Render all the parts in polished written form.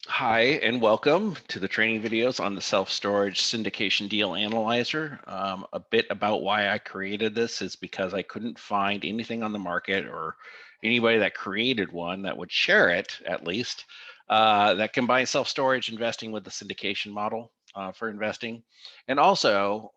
Hi, and welcome to the training videos on the self-storage syndication deal analyzer. A bit about why I created this is because I couldn't find anything on the market or anybody that created one that would share it, at least, that combines self-storage investing with the syndication model for investing. And also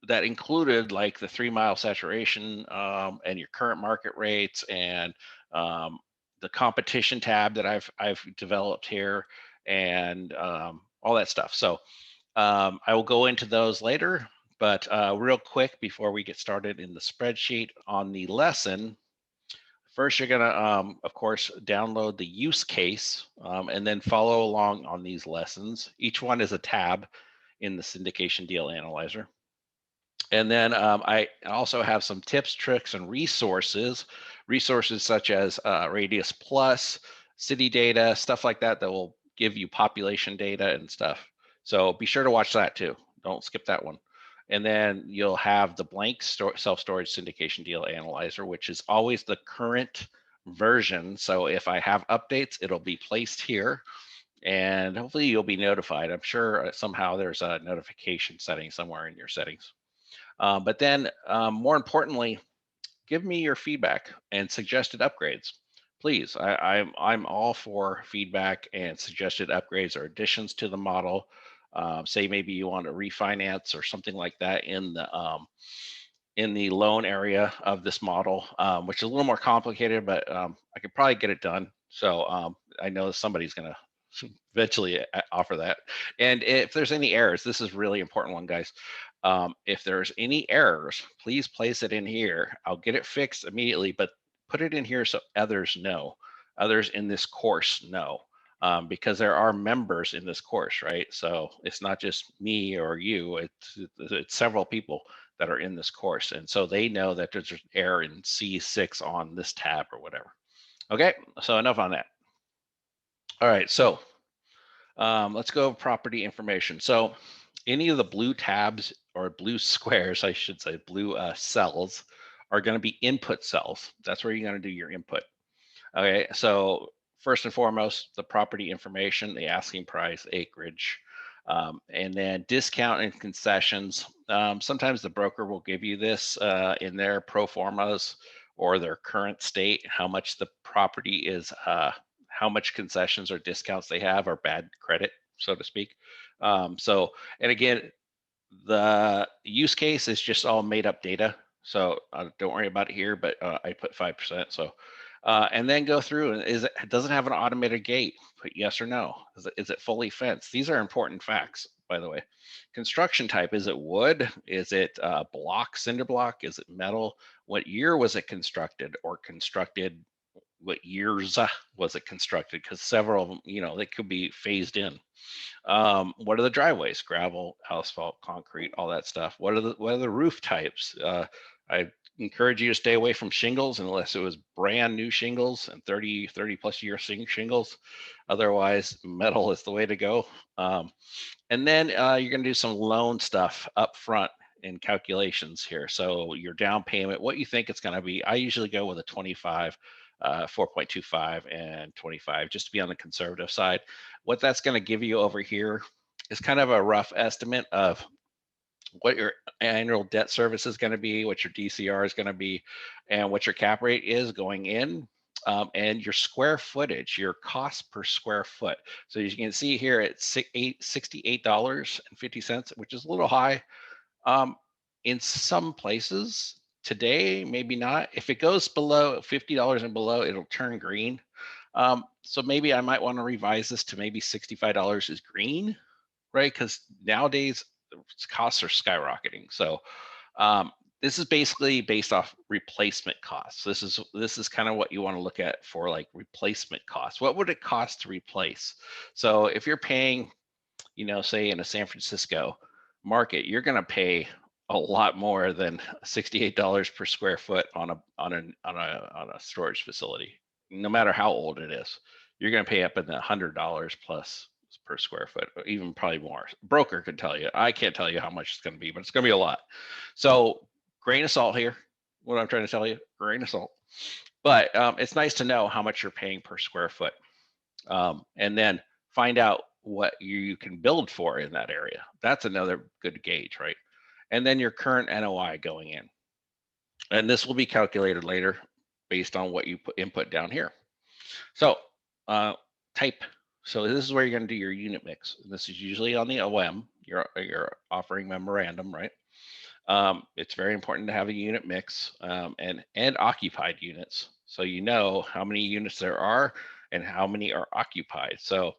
that included like the 3 mile saturation and your current market rates and um, the competition tab that I've developed here and all that stuff. So I will go into those later, but real quick before we get started in the spreadsheet on the lesson, first you're going to, of course, download the use case and then follow along on these lessons. Each one is a tab in the syndication deal analyzer. And then I also have some tips, tricks, and resources such as Radius Plus, city data, stuff like that, that will give you population data and stuff. So be sure to watch that too. Don't skip that one. And then you'll have the blank self-storage syndication deal analyzer, which is always the current version. So if I have updates, it'll be placed here and hopefully you'll be notified. I'm sure somehow there's a notification setting somewhere in your settings. But then, more importantly, give me your feedback and suggested upgrades. Please, I'm all for feedback and suggested upgrades or additions to the model. Say maybe you want to refinance or something like that in the loan area of this model, which is a little more complicated, but I could probably get it done. So I know somebody's going to eventually offer that. And if there's any errors, this is really important one, guys. If there's any errors, please place it in here. I'll get it fixed immediately, but put it in here so others know, others in this course know, because there are members in this course, right? So it's not just me or you, it's several people that are in this course. And so they know that there's an error in C6 on this tab or whatever. Okay, so enough on that. All right, so let's go property information. So any of the blue tabs or blue squares, I should say, blue cells are going to be input cells. That's where you're going to do your input. Okay, so first and foremost, the property information, the asking price, acreage, and then discount and concessions. Sometimes the broker will give you this in their pro formas or their current state, how much the property is, how much concessions or discounts they have or bad credit, so to speak. And again, the use case is just all made up data. So don't worry about it here, but I put 5%. So, and then go through and does it have an automated gate? Put yes or no. Is it fully fenced? These are important facts, by the way. Construction type, is it wood? Is it block, cinder block? Is it metal? What year was it constructed or constructed? What years was it constructed? Because several of them, they could be phased in. What are the driveways? Gravel, asphalt, concrete, all that stuff. What are the roof types? I encourage you to stay away from shingles unless it was brand new shingles and 30 plus year shingles. Otherwise, metal is the way to go. And then you're going to do some loan stuff up front in calculations here. So your down payment, what you think it's going to be. I usually go with a 25, 4.25 and 25, just to be on the conservative side. What that's going to give you over here is kind of a rough estimate of what your annual debt service is going to be, what your DCR is going to be, and what your cap rate is going in, and your square footage, your cost per square foot. So as you can see here, it's $68.50, which is a little high. In some places today, maybe not. If it goes below $50 and below, it'll turn green. So maybe I might want to revise this to maybe $65 is green, right? Because nowadays costs are skyrocketing. So um, this is basically based off replacement costs. This is kind of what you want to look at for like replacement costs. What would it cost to replace? So if you're paying, say in a San Francisco market, you're going to pay a lot more than $68 per square foot on a storage facility, no matter how old it is. You're going to pay up in the $100 plus per square foot, or even probably more. Broker could tell you. I can't tell you how much it's going to be, but it's going to be a lot. So grain of salt here. What I'm trying to tell you, grain of salt. But it's nice to know how much you're paying per square foot. And then find out what you can build for in that area. That's another good gauge, right? And then your current NOI going in. And this will be calculated later based on what you input down here. So uh, type. So this is where you're going to do your unit mix. This is usually on the OM, your offering memorandum, right? It's very important to have a unit mix and occupied units, so you know how many units there are and how many are occupied. So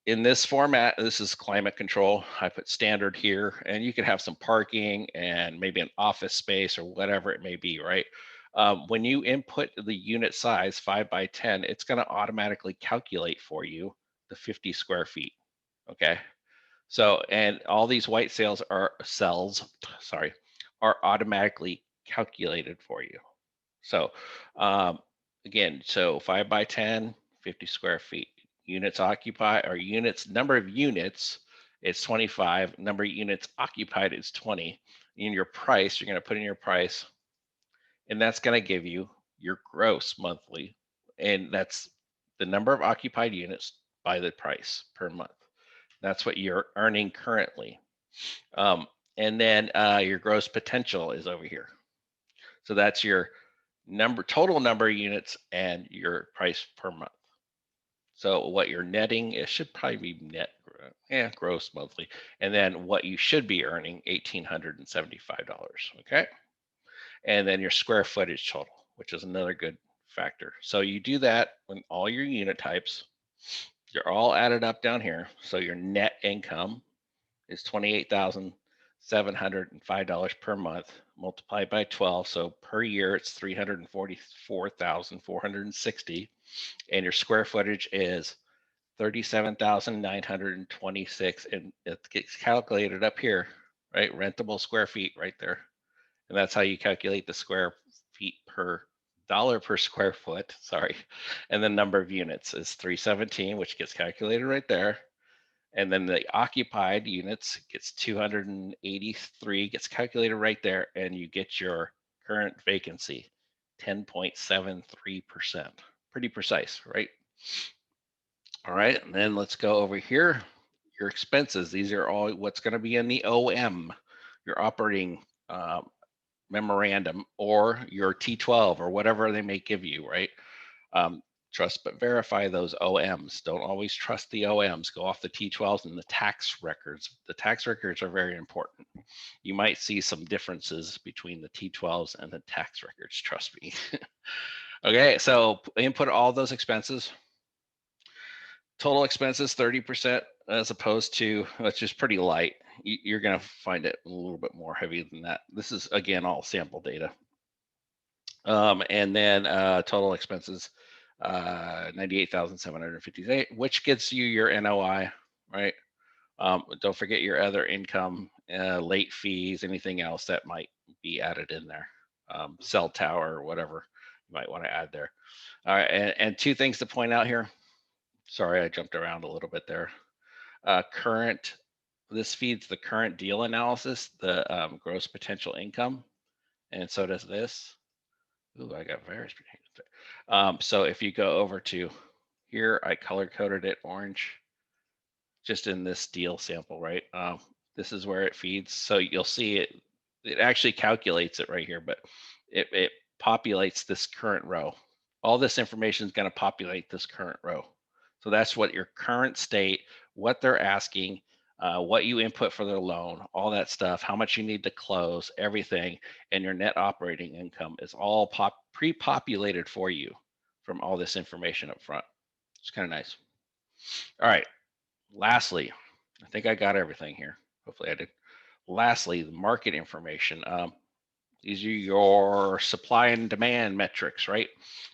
in this format, this is climate control. I put standard here, and you could have some parking and maybe an office space or whatever it may be, right? When you input the unit size 5 by 10, it's going to automatically calculate for you the 50 square feet. Okay. So, and all these white cells, sorry, are automatically calculated for you. So, um, again, so 5 by 10, 50 square feet. Units occupied, or units, number of units is 25. Number of units occupied is 20. In your price, you're going to put in your price, and that's going to give you your gross monthly, and that's the number of occupied units by the price per month. That's what you're earning currently. And then your gross potential is over here. So that's your total number of units and your price per month. So what you're netting, it should probably be net, gross monthly. And then what you should be earning, $1,875, okay? And then your square footage total, which is another good factor. So you do that when all your unit types, they're all added up down here. So your net income is $28,705 per month multiplied by 12. So per year, it's 344,460. And your square footage is 37,926. And it gets calculated up here, right? Rentable square feet right there. And that's how you calculate the square feet per dollar per square foot. Sorry. And the number of units is 317, which gets calculated right there. And then the occupied units gets 283, gets calculated right there, and you get your current vacancy, 10.73%. Pretty precise, right? All right, and then let's go over here. Your expenses, these are all what's going to be in the OM, your operating memorandum, or your T12, or whatever they may give you, right? Trust but verify those OMs. Don't always trust the OMs. Go off the T12s and the tax records. The tax records are very important. You might see some differences between the T12s and the tax records, trust me. Okay, so input all those expenses. Total expenses 30% as opposed to, which is pretty light. You're going to find it a little bit more heavy than that. This is, again, all sample data. And then total expenses, 98,758, which gets you your NOI, right? Don't forget your other income, late fees, anything else that might be added in there, cell tower or whatever you might want to add there. All right, and two things to point out here. Sorry, I jumped around a little bit there. This feeds the current deal analysis, the gross potential income, and so does this. Ooh, I got various. So if you go over to here, I color coded it orange, just in this deal sample, right? This is where it feeds. So you'll see it. It actually calculates it right here, but it populates this current row. All this information is going to populate this current row. So that's what your current state, what they're asking, what you input for their loan, all that stuff, how much you need to close, everything, and your net operating income is all pre-populated for you from all this information up front. It's kind of nice. All right. Lastly, I think I got everything here. Hopefully I did. Lastly, the market information. These are your supply and demand metrics, right?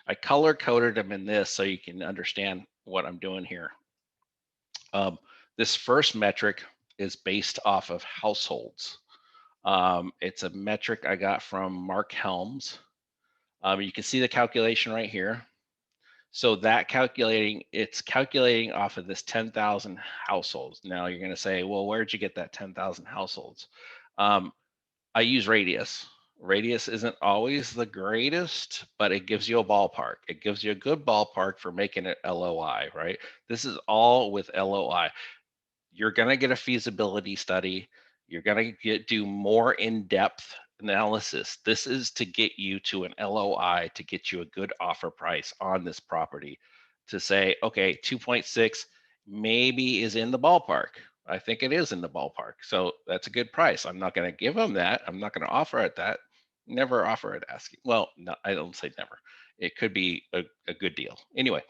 I color coded them in this so you can understand what I'm doing here. This first metric is based off of households. It's a metric I got from Mark Helms. You can see the calculation right here. So that it's calculating off of this 10,000 households. Now you're going to say, well, where'd you get that 10,000 households? I use Radius. Radius isn't always the greatest, but it gives you a ballpark. It gives you a good ballpark for making it LOI, right? This is all with LOI. You're going to get a feasibility study. You're going to do more in-depth analysis. This is to get you to an LOI, to get you a good offer price on this property, to say, okay, 2.6 maybe is in the ballpark. I think it is in the ballpark. So that's a good price. I'm not going to give them that. I'm not going to offer at that. Never offer at asking. Well, no, I don't say never. It could be a good deal. Anyway,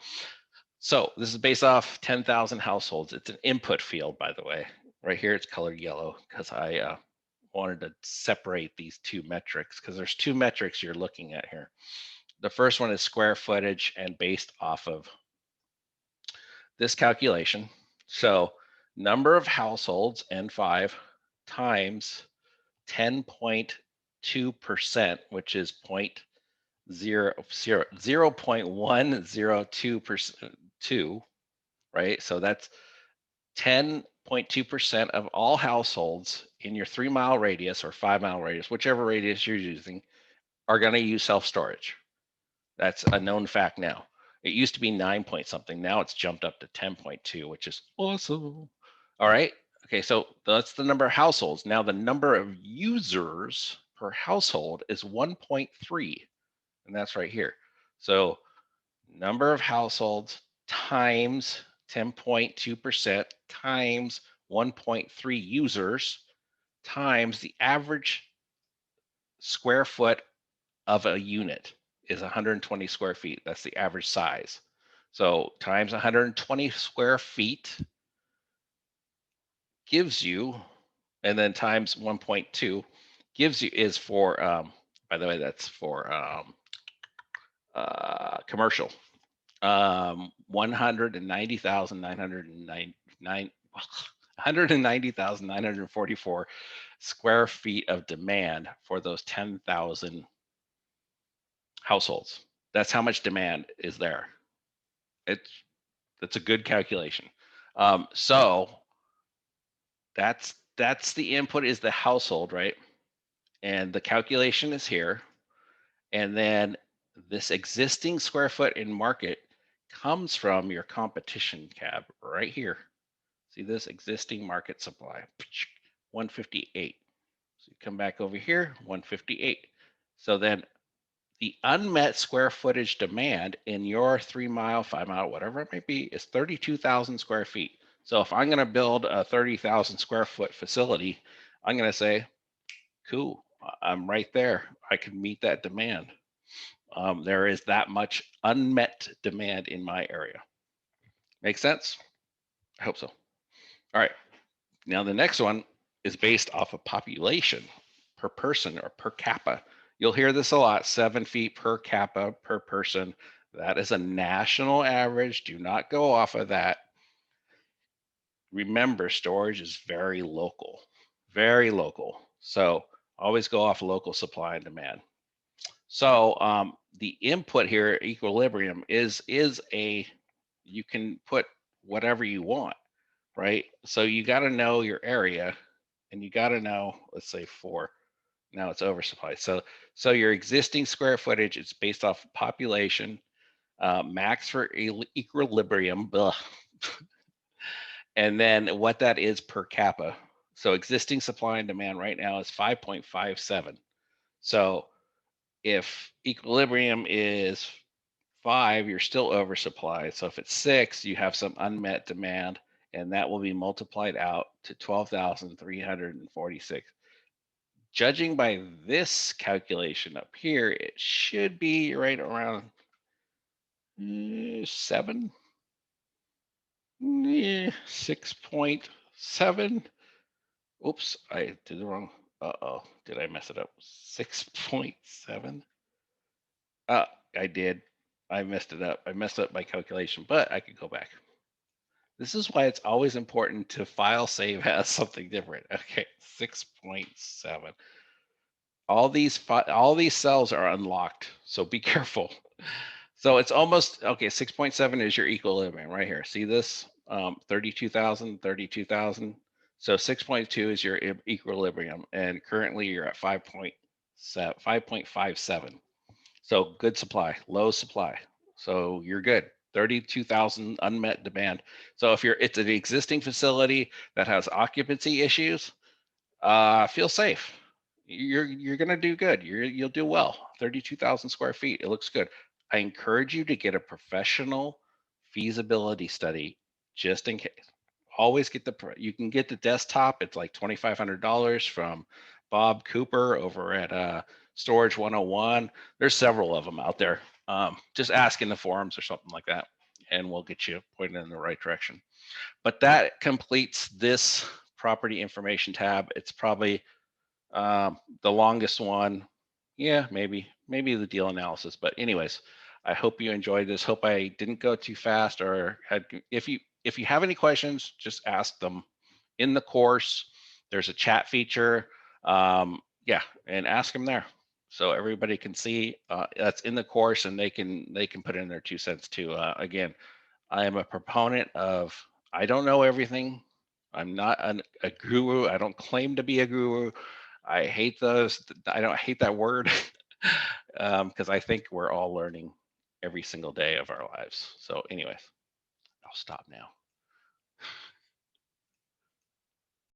so this is based off 10,000 households. It's an input field, by the way. Right here, it's colored yellow because I wanted to separate these two metrics because there's two metrics you're looking at here. The first one is square footage and based off of this calculation. So number of households, N5, times 10.2%, which is 0.102%, right? So that's 10.2% of all households in your 3-mile radius or 5-mile radius, whichever radius you're using, are going to use self-storage. That's a known fact now. It used to be 9 point something. Now it's jumped up to 10.2, which is awesome. All right. Okay. So that's the number of households. Now the number of users per household is 1.3. And that's right here. So number of households times 10.2% times 1.3 users times the average square foot of a unit is 120 square feet. That's the average size. So times 120 square feet gives you, and then times 1.2 gives you is for, by the way, that's for commercial. 190,909 190,944 square feet of demand for those 10,000 households. That's how much demand is there. It's that's a good calculation. So that's the input is the household, right? And the calculation is here. And then this existing square foot in market comes from your competition tab right here. See this existing market supply, 158. So you come back over here, 158. So then the unmet square footage demand in your 3-mile, 5-mile, whatever it may be, is 32,000 square feet. So if I'm going to build a 30,000 square foot facility, I'm going to say, cool, I'm right there. I can meet that demand. There is that much unmet demand in my area. Make sense? I hope so. All right. Now the next one is based off of population per person or per capita. You'll hear this a lot, 7 feet per capita per person. That is a national average. Do not go off of that. Remember, storage is very local, very local. So always go off local supply and demand. So the input here, equilibrium, is a, you can put whatever you want, right? So you got to know your area, and you got to know, let's say 4. Now it's oversupply. So your existing square footage, it's based off population, max for equilibrium, and then what that is per capita. So existing supply and demand right now is 5.57. So if equilibrium is 5, you're still oversupplied. So if it's 6, you have some unmet demand, and that will be multiplied out to 12,346. Judging by this calculation up here, it should be right around 7, 6.7. Oops, I did the wrong. Uh-oh, did I mess it up? 6.7. I did. I messed it up. I messed up my calculation, but I could go back. This is why it's always important to file save as something different. Okay, 6.7. All these cells are unlocked, so be careful. So it's almost okay. 6.7 is your equilibrium right here. See this? 32,000, 32,000. So 6.2 is your equilibrium, and currently you're at 5.7. 5.57. So good supply, low supply. So you're good. 32,000 unmet demand. So if it's an existing facility that has occupancy issues, feel safe. You're gonna do good. You'll do well. 32,000 square feet. It looks good. I encourage you to get a professional feasibility study just in case. Always get you can get the desktop. It's like $2,500 from Bob Cooper over at Storage 101. There's several of them out there. Just ask in the forums or something like that, and we'll get you pointed in the right direction. But that completes this property information tab. It's probably the longest one. Yeah, maybe the deal analysis. But anyways, I hope you enjoyed this. Hope I didn't go too fast or if you have any questions, just ask them in the course. There's a chat feature. Yeah, and ask them there so everybody can see that's in the course and they can put in their 2 cents too. Again, I am a proponent of I don't know everything. I'm not a guru. I don't claim to be a guru. I hate those. I don't hate that word because I think we're all learning every single day of our lives. So, anyways, I'll stop now.